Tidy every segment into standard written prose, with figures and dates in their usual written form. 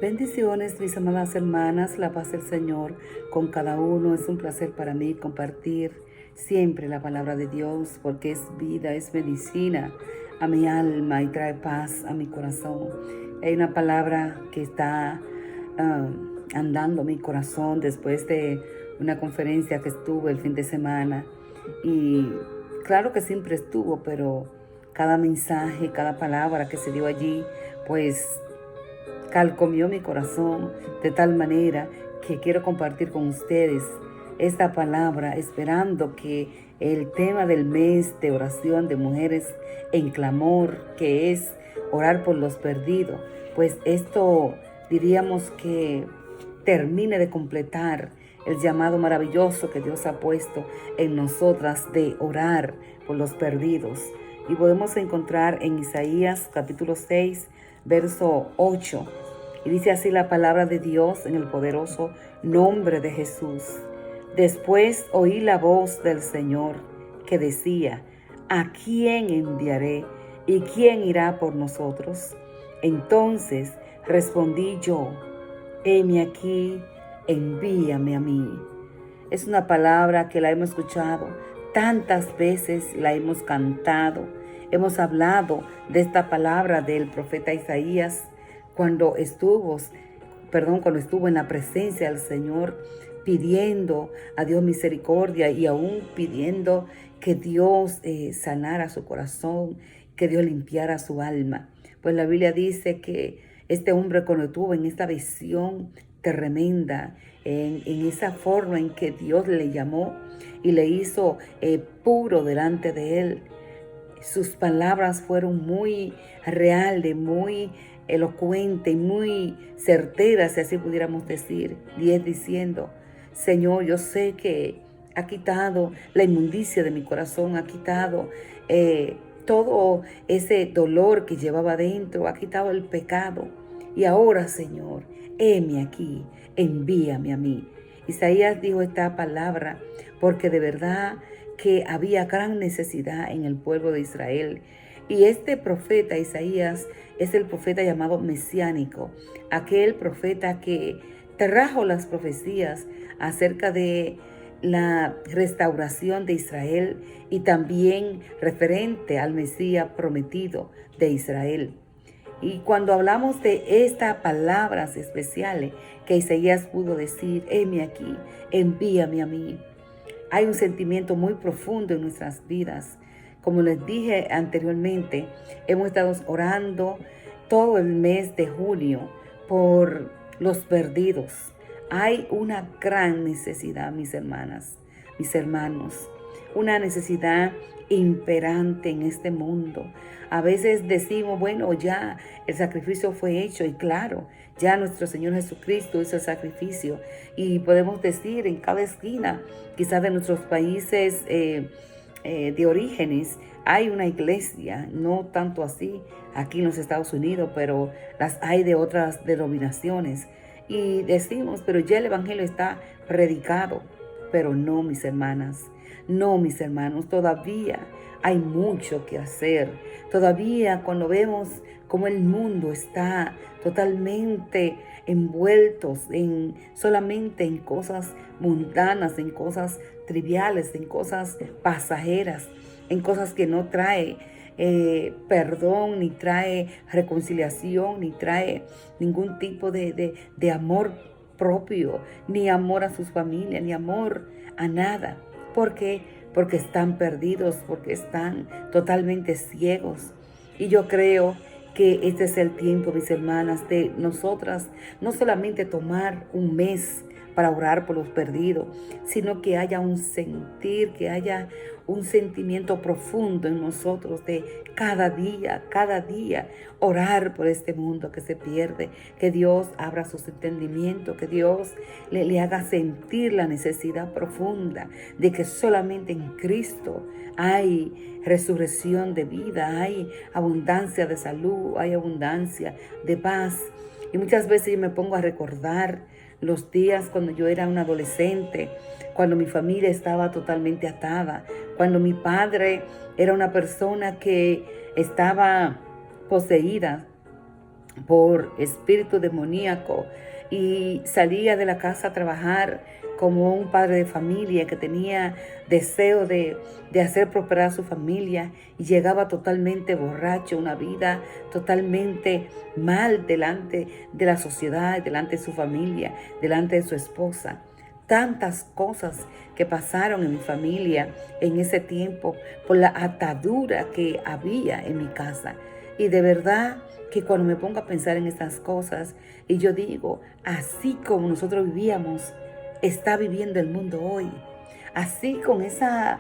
Bendiciones, mis amadas hermanas, la paz del Señor con cada uno. Es un placer para mí compartir siempre la palabra de Dios porque es vida, es medicina a mi alma y trae paz a mi corazón. Hay una palabra que está andando en mi corazón después de una conferencia que estuve el fin de semana y claro que siempre estuvo, pero cada mensaje, cada palabra que se dio allí, pues calcomió mi corazón de tal manera que quiero compartir con ustedes esta palabra, esperando que el tema del mes de oración de mujeres en clamor, que es orar por los perdidos, pues esto diríamos que termine de completar el llamado maravilloso que Dios ha puesto en nosotras de orar por los perdidos. Y podemos encontrar en Isaías capítulo 6, verso 8. Y dice así la palabra de Dios en el poderoso nombre de Jesús. Después oí la voz del Señor que decía: ¿a quién enviaré y quién irá por nosotros? Entonces respondí yo: heme aquí, envíame a mí. Es una palabra que la hemos escuchado tantas veces, la hemos cantado, hemos hablado de esta palabra del profeta Isaías cuando estuvo en la presencia del Señor, pidiendo a Dios misericordia y aún pidiendo que Dios sanara su corazón, que Dios limpiara su alma. Pues la Biblia dice que este hombre, cuando tuvo en esta visión tremenda, en esa forma en que Dios le llamó y le hizo puro delante de él, sus palabras fueron muy reales, muy elocuentes, muy certeras, si así pudiéramos decir. Y es diciendo: Señor, yo sé que ha quitado la inmundicia de mi corazón, ha quitado todo ese dolor que llevaba dentro, ha quitado el pecado. Y ahora, Señor, heme aquí, envíame a mí. Isaías dijo esta palabra porque de verdad que había gran necesidad en el pueblo de Israel. Y este profeta Isaías es el profeta llamado mesiánico, aquel profeta que trajo las profecías acerca de la restauración de Israel y también referente al Mesías prometido de Israel. Y cuando hablamos de estas palabras especiales que Isaías pudo decir: heme aquí, envíame a mí, hay un sentimiento muy profundo en nuestras vidas. Como les dije anteriormente, hemos estado orando todo el mes de junio por los perdidos. Hay una gran necesidad, mis hermanas, mis hermanos, una necesidad imperante en este mundo. A veces decimos, bueno, ya el sacrificio fue hecho, y claro, ya nuestro Señor Jesucristo hizo el sacrificio, y podemos decir en cada esquina, quizás de nuestros países de orígenes, hay una iglesia, no tanto así aquí en los Estados Unidos, pero las hay de otras denominaciones. Y decimos, pero ya el evangelio está predicado. Pero no, mis hermanas, no, mis hermanos, todavía hay mucho que hacer. Todavía cuando vemos cómo el mundo está totalmente envueltos solamente en cosas mundanas, en cosas triviales, en cosas pasajeras, en cosas que no trae perdón, ni trae reconciliación, ni trae ningún tipo de amor propio, ni amor a sus familias, ni amor a nada. ¿Por qué? Porque están perdidos, porque están totalmente ciegos. Y yo creo que este es el tiempo, mis hermanas, de nosotras no solamente tomar un mes para orar por los perdidos, sino que haya un sentir, que haya un sentimiento profundo en nosotros de cada día, orar por este mundo que se pierde, que Dios abra sus entendimientos, que Dios le haga sentir la necesidad profunda de que solamente en Cristo hay resurrección de vida, hay abundancia de salud, hay abundancia de paz. Y muchas veces yo me pongo a recordar los días cuando yo era una adolescente, cuando mi familia estaba totalmente atada, cuando mi padre era una persona que estaba poseída por espíritu demoníaco y salía de la casa a trabajar como un padre de familia que tenía deseo de hacer prosperar a su familia y llegaba totalmente borracho, una vida totalmente mal delante de la sociedad, delante de su familia, delante de su esposa. Tantas cosas que pasaron en mi familia en ese tiempo por la atadura que había en mi casa. Y de verdad que cuando me pongo a pensar en estas cosas y yo digo, así como nosotros vivíamos, está viviendo el mundo hoy. Así con esa,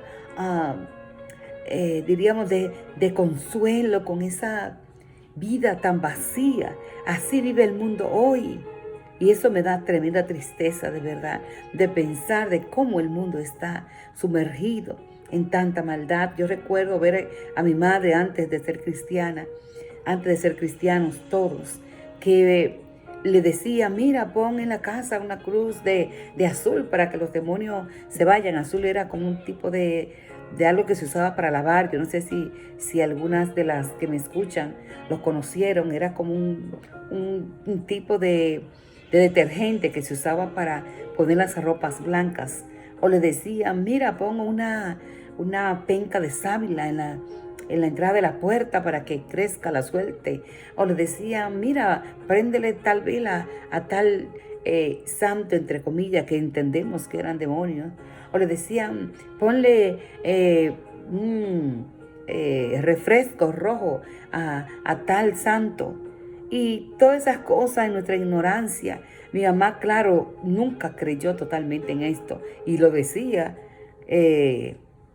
diríamos, de consuelo, con esa vida tan vacía, así vive el mundo hoy. Y eso me da tremenda tristeza, de verdad, de pensar de cómo el mundo está sumergido en tanta maldad. Yo recuerdo ver a mi madre antes de ser cristiana, antes de ser cristianos todos, que le decía, mira, pon en la casa una cruz de azul para que los demonios se vayan. Azul era como un tipo de algo que se usaba para lavar. Yo no sé si algunas de las que me escuchan lo conocieron. Era como un tipo de detergente que se usaba para poner las ropas blancas. O le decía, mira, pon una penca de sábila en la entrada de la puerta para que crezca, la suelte. O le decía, mira, préndele tal vela a tal santo, entre comillas, que entendemos que eran demonios. O le decían, ponle refresco rojo a tal santo. Y todas esas cosas en nuestra ignorancia. Mi mamá, claro, nunca creyó totalmente en esto. Y lo decía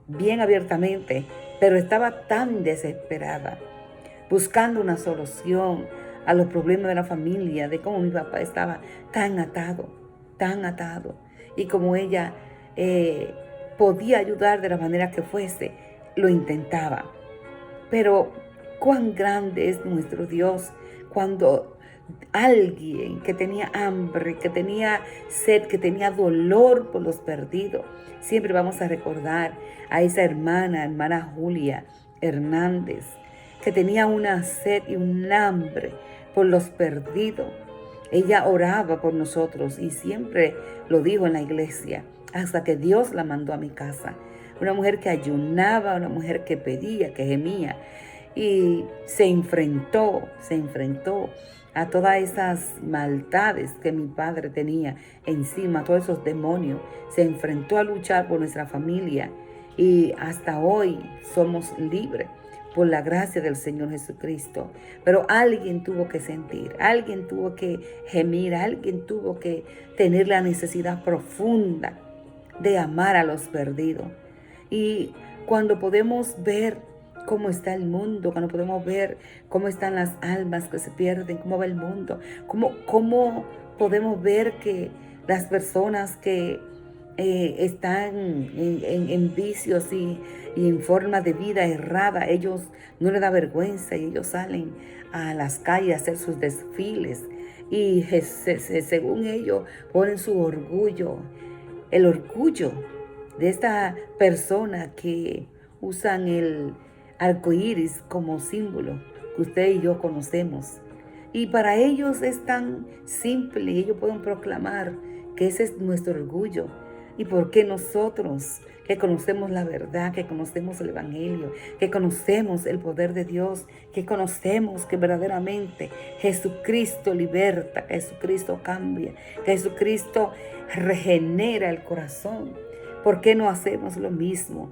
bien abiertamente, pero estaba tan desesperada, buscando una solución a los problemas de la familia, de cómo mi papá estaba tan atado, y como ella podía ayudar de la manera que fuese, lo intentaba. Pero cuán grande es nuestro Dios cuando alguien que tenía hambre, que tenía sed, que tenía dolor por los perdidos. Siempre vamos a recordar a esa hermana Julia Hernández, que tenía una sed y un hambre por los perdidos. Ella oraba por nosotros y siempre lo dijo en la iglesia, hasta que Dios la mandó a mi casa. Una mujer que ayunaba, una mujer que pedía, que gemía, y se enfrentó a todas esas maldades que mi padre tenía encima, todos esos demonios. Se enfrentó a luchar por nuestra familia y hasta hoy somos libres por la gracia del Señor Jesucristo. Pero alguien tuvo que sentir, alguien tuvo que gemir, alguien tuvo que tener la necesidad profunda de amar a los perdidos. Y cuando podemos ver cómo está el mundo, cuando podemos ver cómo están las almas que se pierden, cómo va el mundo, cómo podemos ver que las personas que están en vicios y en forma de vida errada, ellos no les da vergüenza y ellos salen a las calles a hacer sus desfiles y según ellos ponen su orgullo, el orgullo de esta persona que usan el arco iris como símbolo que usted y yo conocemos. Y para ellos es tan simple y ellos pueden proclamar que ese es nuestro orgullo. ¿Y por qué nosotros, que conocemos la verdad, que conocemos el Evangelio, que conocemos el poder de Dios, que conocemos que verdaderamente Jesucristo liberta, que Jesucristo cambia, que Jesucristo regenera el corazón? ¿Por qué no hacemos lo mismo?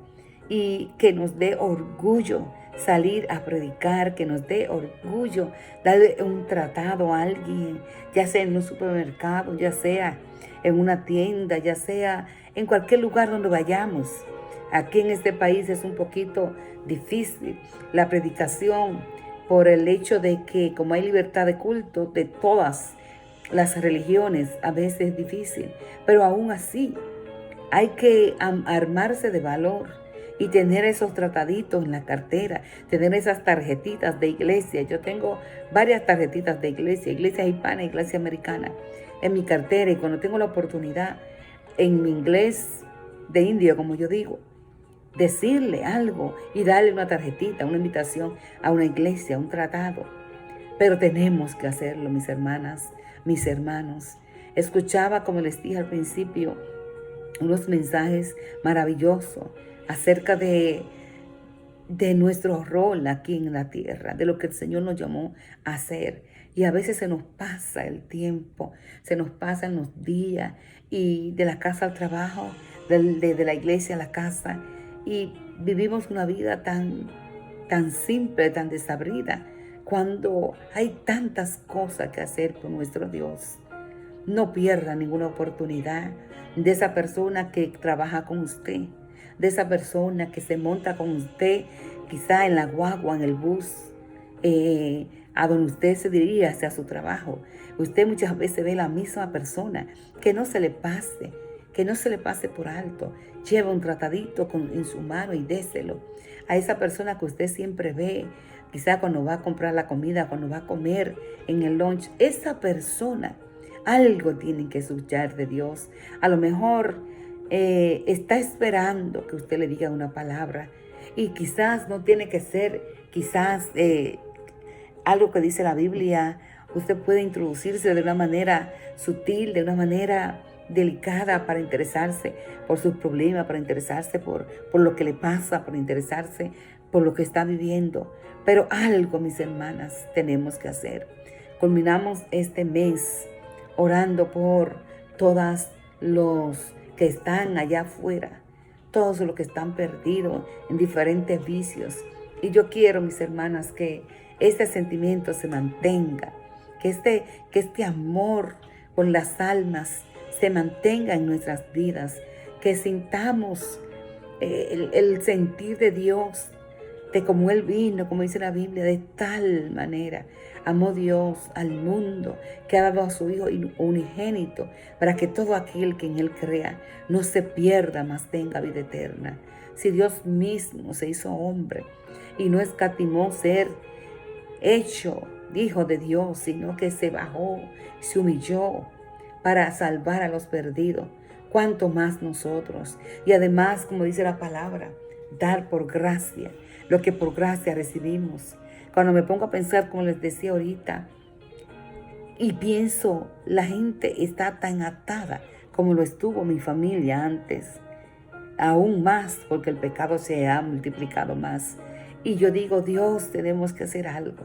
Y que nos dé orgullo salir a predicar, que nos dé orgullo darle un tratado a alguien, ya sea en un supermercado, ya sea en una tienda, ya sea en cualquier lugar donde vayamos. Aquí en este país es un poquito difícil la predicación por el hecho de que como hay libertad de culto de todas las religiones, a veces es difícil, pero aún así hay que armarse de valor y tener esos trataditos en la cartera, tener esas tarjetitas de iglesia. Yo tengo varias tarjetitas de iglesia hispana, iglesia americana, en mi cartera, y cuando tengo la oportunidad, en mi inglés de indio, como yo digo, decirle algo y darle una tarjetita, una invitación a una iglesia, un tratado. pero tenemos que hacerlo, mis hermanas, mis hermanos. Escuchaba, como les dije al principio, unos mensajes maravillosos acerca de nuestro rol aquí en la tierra, de lo que el Señor nos llamó a hacer. Y a veces se nos pasa el tiempo, se nos pasan los días, y de la casa al trabajo, de la iglesia a la casa, y vivimos una vida tan simple, tan desabrida, cuando hay tantas cosas que hacer por nuestro Dios. No pierda ninguna oportunidad de esa persona que trabaja con usted, de esa persona que se monta con usted, quizá en la guagua, en el bus, a donde usted se dirige hacia su trabajo. Usted muchas veces ve la misma persona, que no se le pase por alto. Lleva un tratadito en su mano y déselo a esa persona que usted siempre ve, quizá cuando va a comprar la comida, cuando va a comer en el lunch. Esa persona algo tiene que escuchar de Dios. A lo mejor está esperando que usted le diga una palabra, y quizás no tiene que ser, quizás algo que dice la Biblia. Usted puede introducirse de una manera sutil, de una manera delicada, para interesarse por sus problemas, para interesarse por lo que le pasa, para interesarse por lo que está viviendo. Pero algo, mis hermanas, tenemos que hacer. Culminamos este mes orando por todos los que están allá afuera, todos los que están perdidos en diferentes vicios. Y yo quiero, mis hermanas, que este sentimiento se mantenga, que este amor por las almas se mantenga en nuestras vidas, que sintamos el sentir de Dios, de cómo Él vino, como dice la Biblia, de tal manera amó Dios al mundo, que ha dado a su Hijo unigénito, para que todo aquel que en Él crea no se pierda, mas tenga vida eterna. Si Dios mismo se hizo hombre y no escatimó ser hecho Hijo de Dios, sino que se bajó, se humilló para salvar a los perdidos, ¿cuánto más nosotros? Y además, como dice la palabra, dar por gracia lo que por gracia recibimos. Cuando me pongo a pensar, como les decía ahorita, y pienso, la gente está tan atada como lo estuvo mi familia antes, aún más, porque el pecado se ha multiplicado más. Y yo digo, Dios, tenemos que hacer algo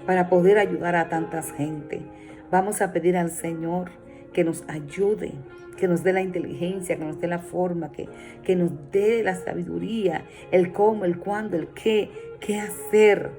para poder ayudar a tantas gente. Vamos a pedir al Señor que nos ayude, que nos dé la inteligencia, que nos dé la forma, que nos dé la sabiduría, el cómo, el cuándo, el qué hacer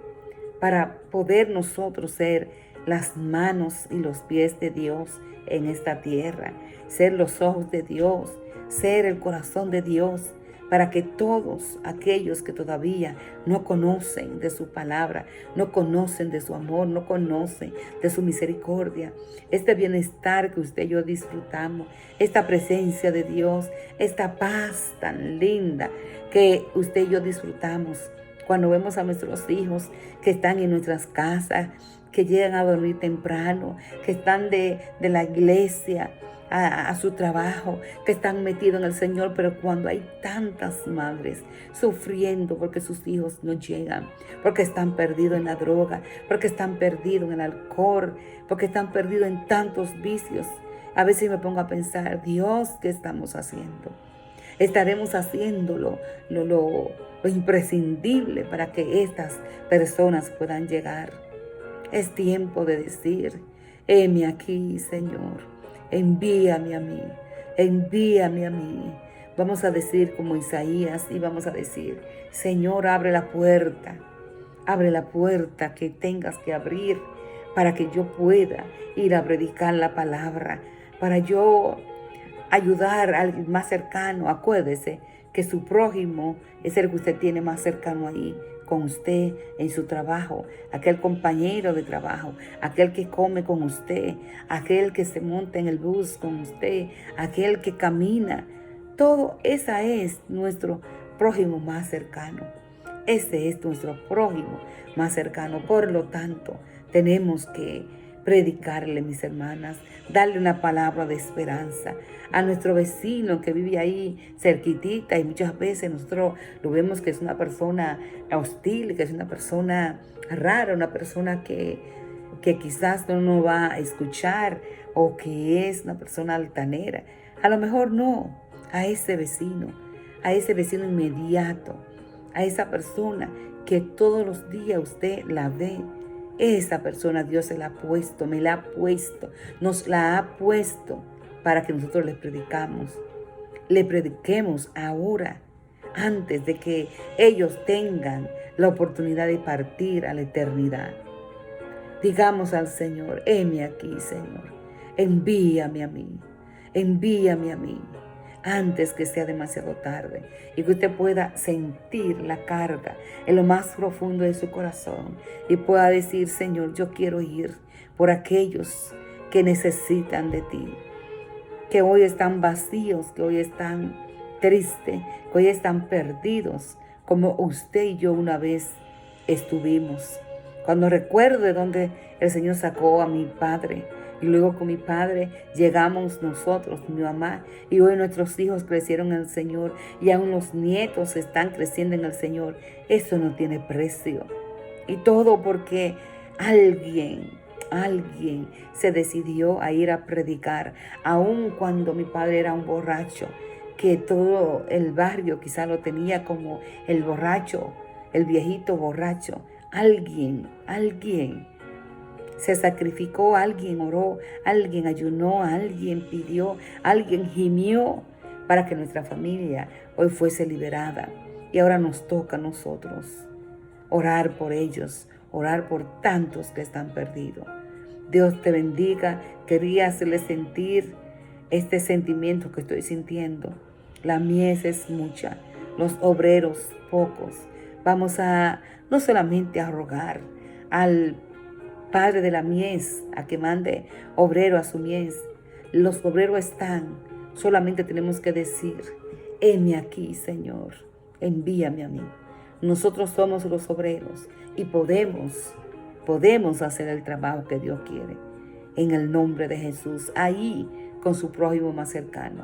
para poder nosotros ser las manos y los pies de Dios en esta tierra, ser los ojos de Dios, ser el corazón de Dios, para que todos aquellos que todavía no conocen de su palabra, no conocen de su amor, no conocen de su misericordia, este bienestar que usted y yo disfrutamos, esta presencia de Dios, esta paz tan linda que usted y yo disfrutamos cuando vemos a nuestros hijos que están en nuestras casas, que llegan a dormir temprano, que están de la iglesia a su trabajo, que están metidos en el Señor. Pero cuando hay tantas madres sufriendo porque sus hijos no llegan, porque están perdidos en la droga, porque están perdidos en el alcohol, porque están perdidos en tantos vicios, a veces me pongo a pensar, Dios, ¿qué estamos haciendo? Estaremos haciendo lo imprescindible para que estas personas puedan llegar. Es tiempo de decir, heme aquí, Señor, envíame a mí, envíame a mí. Vamos a decir como Isaías, y vamos a decir, Señor, abre la puerta que tengas que abrir para que yo pueda ir a predicar la palabra, para yo ayudar al más cercano. Acuérdese que su prójimo es el que usted tiene más cercano ahí con usted en su trabajo, aquel compañero de trabajo, aquel que come con usted, aquel que se monta en el bus con usted, aquel que camina. Todo esa es nuestro prójimo más cercano. Ese es nuestro prójimo más cercano. Por lo tanto, tenemos que predicarle, mis hermanas, darle una palabra de esperanza a nuestro vecino que vive ahí cerquitita, y muchas veces nosotros lo vemos que es una persona hostil, que es una persona rara, una persona que quizás no nos va a escuchar, o que es una persona altanera. A lo mejor no, a ese vecino inmediato, a esa persona que todos los días usted la ve. Esa persona Dios se la ha puesto, me la ha puesto, nos la ha puesto para que nosotros le prediquemos ahora, antes de que ellos tengan la oportunidad de partir a la eternidad. Digamos al Señor: heme aquí, Señor, envíame a mí, antes que sea demasiado tarde, y que usted pueda sentir la carga en lo más profundo de su corazón y pueda decir: Señor, yo quiero ir por aquellos que necesitan de ti, que hoy están vacíos, que hoy están tristes, que hoy están perdidos, como usted y yo una vez estuvimos. Cuando recuerdo de dónde el Señor sacó a mi padre, y luego con mi padre llegamos nosotros, mi mamá, y hoy nuestros hijos crecieron en el Señor, y aún los nietos están creciendo en el Señor. Eso no tiene precio. Y todo porque alguien se decidió a ir a predicar, aun cuando mi padre era un borracho, que todo el barrio quizá lo tenía como el borracho, el viejito borracho. Alguien se sacrificó, alguien oró, alguien ayunó, alguien pidió, alguien gimió para que nuestra familia hoy fuese liberada. Y ahora nos toca a nosotros orar por ellos, orar por tantos que están perdidos. Dios te bendiga. Quería hacerle sentir este sentimiento que estoy sintiendo. La mies es mucha, los obreros pocos. Vamos a no solamente a rogar al Padre de la mies a que mande obrero a su mies. Los obreros están. Solamente tenemos que decir: heme aquí, Señor, envíame a mí. Nosotros somos los obreros y podemos hacer el trabajo que Dios quiere. En el nombre de Jesús, ahí con su prójimo más cercano.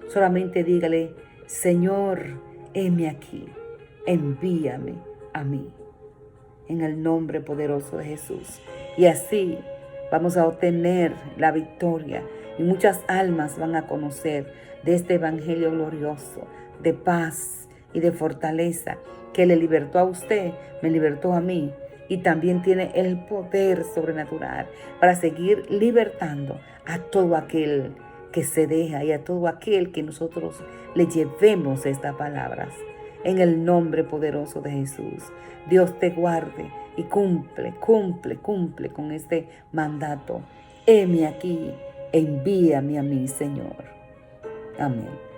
Solamente dígale: Señor, heme aquí, envíame a mí. En el nombre poderoso de Jesús. Y así vamos a obtener la victoria, y muchas almas van a conocer de este evangelio glorioso, de paz y de fortaleza, que le libertó a usted, me libertó a mí, y también tiene el poder sobrenatural para seguir libertando a todo aquel que se deja, y a todo aquel que nosotros le llevemos estas palabras. En el nombre poderoso de Jesús, Dios te guarde y cumple con este mandato. Heme aquí, envíame a mí, Señor. Amén.